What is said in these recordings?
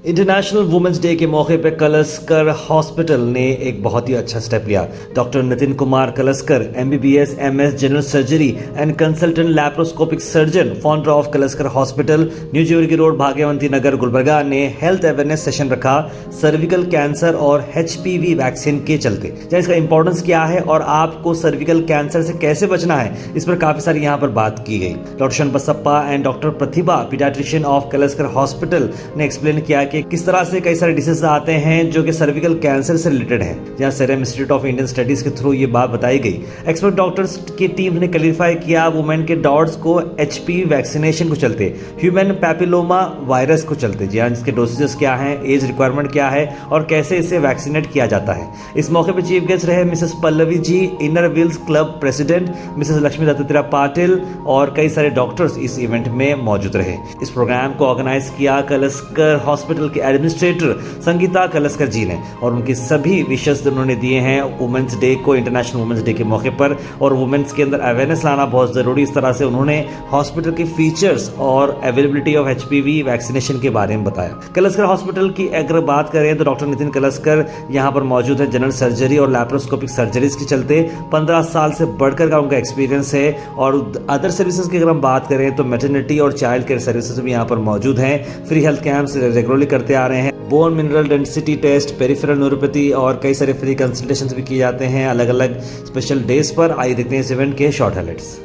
International women's day के मौके पर कलस्कर हॉस्पिटल ने एक बहुत ही अच्छा स्टेप लिया। Doctor Nitin Kumar Kalaskar MBBS MS general surgery and consultant laparoscopic surgeon, founder of Kalaskar hospital, new Jewargi road, Bhagyavanti Nagar, Gulbarga ने हेल्थ अवेयरनेस सेशन रखा सर्विकल कैंसर और HPV वैक्सीन के चलते। जहाँ इसका इंपॉर्टेंस क्या है और आपको सर्विकल कैंसर से कैसे बचना है, इस पर काफी सारी यहाँ पर बात की गई। Doctor Shanbasappa and doctor Pratibha paediatrician of Kalaskar hospital ने एक्सप्लेन किया कि किस तरह से कई सारे डिसीज आते हैं जो कि सर्विकल कैंसर से रिलेटेड हैं। जहां serum institute of Indian studies के थ्रू ये बात बताई गई। एक्सपर्ट डॉक्टर्स की टीम ने क्लैरिफाई किया वुमेन के डॉट्स को HPV वैक्सीनेशन को चलते, ह्यूमन पैपिलोमा वायरस को चलते, जहां इसके डोसेजेस क्या हैं, एज रिक्वायरमेंट क्या है और कैसे इसे वैक्सीनेट किया जाता है। इस मौके पर चीफ गेस्ट रहे Mrs Pallavi ji, inner wheels club president Mrs Lakshmi Dattatreya Patil और कई सारे डॉक्टर्स इस इवेंट में मौजूद रहे। इस प्रोग्राम को ऑर्गेनाइज किया कलस्कर हॉस्पिटल के एडमिनिस्ट्रेटर संगीता कलस्कर जी ने और उनकी सभी विशेष उन्होंने दिए हैं वुमेन्स डे को, इंटरनेशनल वुमेन्स डे के मौके पर। और वुमेन्स के अंदर अवेयरनेस लाना बहुत जरूरी, इस तरह से उन्होंने हॉस्पिटल के फीचर्स और अवेलेबिलिटी ऑफ HPV वैक्सीनेशन के बारे में बताया। कलस्कर हॉस्पिटल की अगर बात करें तो डॉक्टर नितिन कलस्कर यहाँ पर मौजूद है। जनरल सर्जरी और लैप्रोस्कोपिक सर्जरीज के चलते 15 साल से बढ़कर का उनका एक्सपीरियंस है। और अदर सर्विसेज की अगर हम बात करें तो मैटरनिटी और चाइल्ड केयर सर्विसेज भी यहाँ पर मौजूद हैं। फ्री हेल्थ कैंप्स रेगुलरली करते आ रहे हैं। Bone mineral density test, peripheral neuropathy और कई सारे फ्री कंसल्टेशंस भी किए जाते हैं अलग अलग स्पेशल डेज पर। आइए देखते हैं इस इवेंट के short highlights.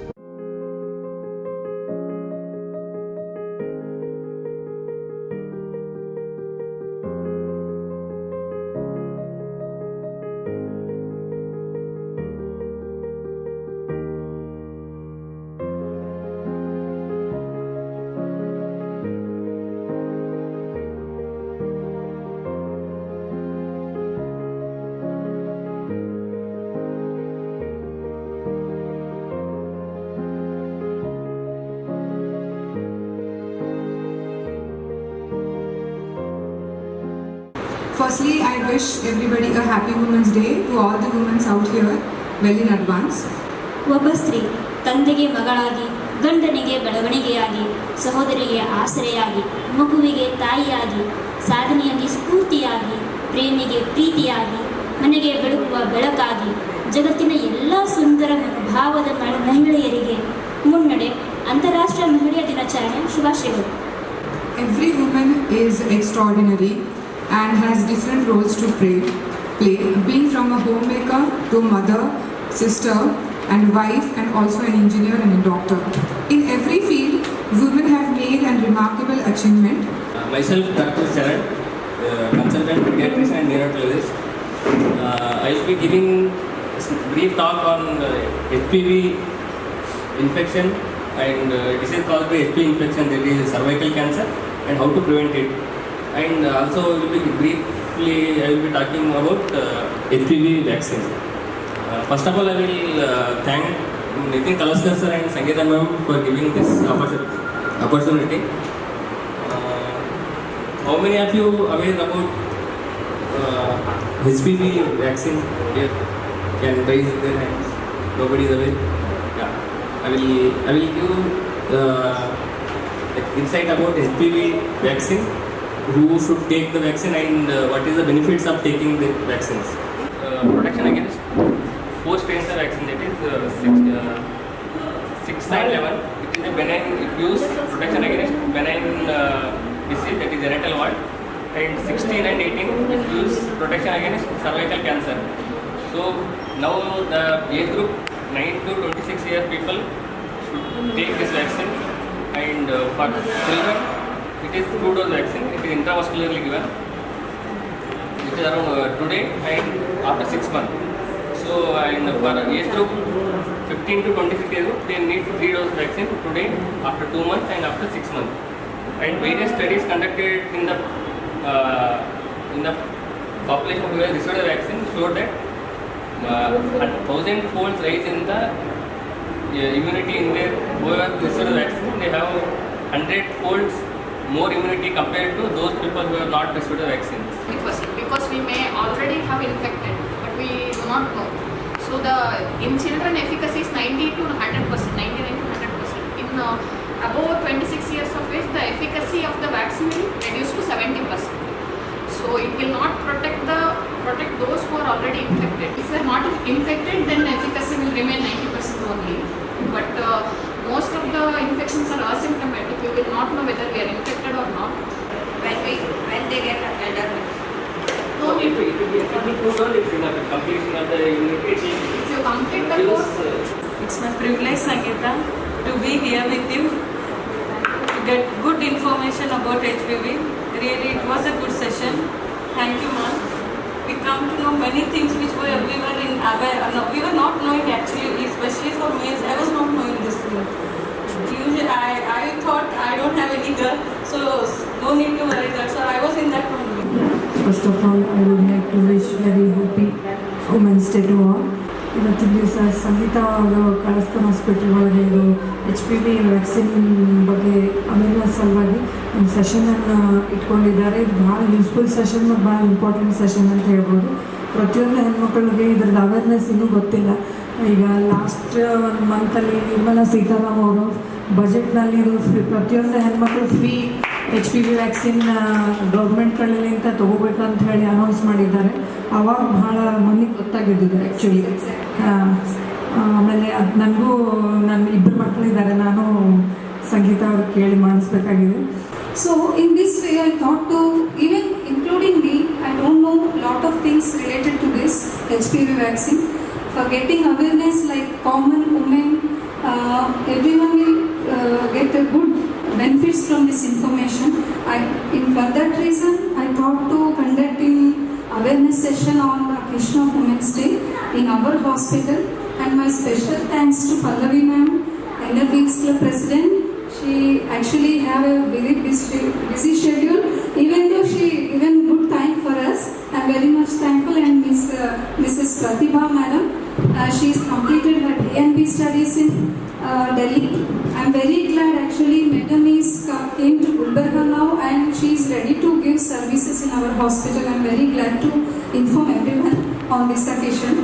Firstly, I wish everybody a happy Women's Day to all the women out here, well in advance. ಒಬ್ಬ ಸ್ತ್ರೀ ತಂದೆಗೆ ಮಗಳಾಗಿ, ಗಂಡನಿಗೆ ಬೆಳವಣಿಗೆಯಾಗಿ, ಸಹೋದರಿಗೆ ಆಸರೆಯಾಗಿ, ಮಗುವಿಗೆ ತಾಯಿಯಾಗಿ, ಸಾಧನೆಯಲ್ಲಿ ಸ್ಫೂರ್ತಿಯಾಗಿ, ಪ್ರೇಮಿಗೆ ಪ್ರೀತಿಯಾಗಿ, ಮನೆಗೆ ಬೆಳಗುವ ಬೆಳಕಾಗಿ, ಜಗತ್ತಿನ ಎಲ್ಲ ಸುಂದರ ಭಾವದ ಮಹಿಳೆಯರಿಗೆ ಮುನ್ನಡೆ. ಅಂತಾರಾಷ್ಟ್ರೀಯ ಮಹಿಳೆಯರ ದಿನಾಚರಣೆ ಶುಭಾಶಯಗಳು. Every woman is extraordinary and has different roles to play, being from a homemaker to mother, sister and wife, and also an engineer and a doctor. In every field, women have made a remarkable achievement. Myself, Dr. Sharan, consultant pediatrician and neonatologist. I will be giving a brief talk on HPV infection and disease caused by HPV infection, that is cervical cancer, and how to prevent it. And also briefly I will be talking about HPV vaccine. First of all, I will thank Nitin Kalaskar sir and Sangeeta ma'am for giving this opportunity. How many of you aware about HPV vaccine? Here can raise their hands. Nobody is aware. Yeah, I will give insight about HPV vaccine. Who should take the vaccine and what is the benefits of taking the vaccines? Protection against 4 strains of vaccine, that is 6 and 11. It is a benign, it gives protection against benign disease, that is genital wart, and 16 and 18 it gives protection against cervical cancer. So now the age group 9 to 26 years people should take this vaccine, and for children it is 2-dose vaccine. It is intravascularly given. It is around today and after 6 months. So and for age group 15 to 26 years group, they need 3-dose vaccine today, after 2 months and after 6 months. And various studies conducted in the population who has received the vaccine showed that 1,000 folds rise in the immunity in their who have received the vaccine. They have 100 folds more immunity compared to those people who have not received the vaccine. Because we may already have infected, but we do not know. So in children efficacy is 90 to 100%, 99 to 100%. In above 26 years of age, the efficacy of the vaccine will reduce to 70%. So it will not protect those who are already infected. If we are not infected, then efficacy will remain 90% only. But most of the infections are asymptomatic. We will not know whether we are infected or not. When they get elder. So if it will be put on, if you have a completion of the immunity, If you complete the it course, is It's my privilege, Sangeeta, to be here with you to get good information about HPV. Really, it was a good session. Thank you, ma'am. We come to know many things which we were in aware. No, we were not knowing actually, especially for males. I was not knowing this thing. Usually, I thought I don't have any girl, so no need to worry. That's why I was in that only. First of all, I would like to wish very happy Women's Day to all. ಇವತ್ತಿನ ದಿವಸ ಸಂಗೀತ ಅವರು ಕಳಸ್ಕರ್ hospital ಒಳಗೆ ಇದು HPV vaccine ಬಗ್ಗೆ awareness ಸಲುವಾಗಿ ಒಂದು ಸೆಷನನ್ನು ಇಟ್ಕೊಂಡಿದ್ದಾರೆ. ಇದು ಭಾಳ ಯೂಸ್ಫುಲ್ ಸೆಷನ್ ಮತ್ತು ಭಾಳ ಇಂಪಾರ್ಟೆಂಟ್ ಸೆಷನ್ ಅಂತ ಹೇಳ್ಬೋದು. ಪ್ರತಿಯೊಂದು ಹೆಣ್ಮಕ್ಳಿಗೆ ಇದ್ರದ್ದು ಅವೇರ್ನೆಸ್ ಇನ್ನೂ ಗೊತ್ತಿಲ್ಲ. ಈಗ ಲಾಸ್ಟ್ ಒಂದು ಮಂತಲ್ಲಿ ನಿರ್ಮಲಾ ಸೀತಾರಾಮ್ ಅವರು ಬಜೆಟ್ನಲ್ಲಿ ಇದು ಪ್ರತಿಯೊಂದು ಹೆಣ್ಮಕ್ಳು ಫ್ರೀ HPV ವ್ಯಾಕ್ಸಿನ್ ಗೌರ್ಮೆಂಟ್ಗಳಿಂದ ತೊಗೋಬೇಕಂತ ಹೇಳಿ ಅನೌನ್ಸ್ ಮಾಡಿದ್ದಾರೆ. ಅವಾಗ ಭಾಳ ಮಂದಿಗೆ ಗೊತ್ತಾಗಿದ್ದಿದೆ ಆ್ಯಕ್ಚುಲಿ. ಆಮೇಲೆ ಅದು ನನಗೂ ನನ್ನ ಇಬ್ಬರು ಮಕ್ಕಳಿದ್ದಾರೆ, ನಾನು ಸಂಗೀತ ಅವ್ರು ಕೇಳಿ ಮಾಡಿಸ್ಬೇಕಾಗಿದೆ. So in this way I thought to, even including me, I don't know lot of things related to this HPV vaccine. For getting awareness like common women, everyone will get a good benefits from this information. For that reason I thought to conduct an awareness session on the occasion of Women's Day in our hospital. And my special thanks to Pallavi ma'am, Inner Wings Club President. She actually have a very busy schedule. Even though she given good time for us, I'm very much thankful. And Mrs. Pratibha madam, she has completed her DNB studies in Delhi. I'm very glad actually madam came to Gulbarga now and she is ready to give services in our hospital. I'm very glad to inform everyone on this occasion.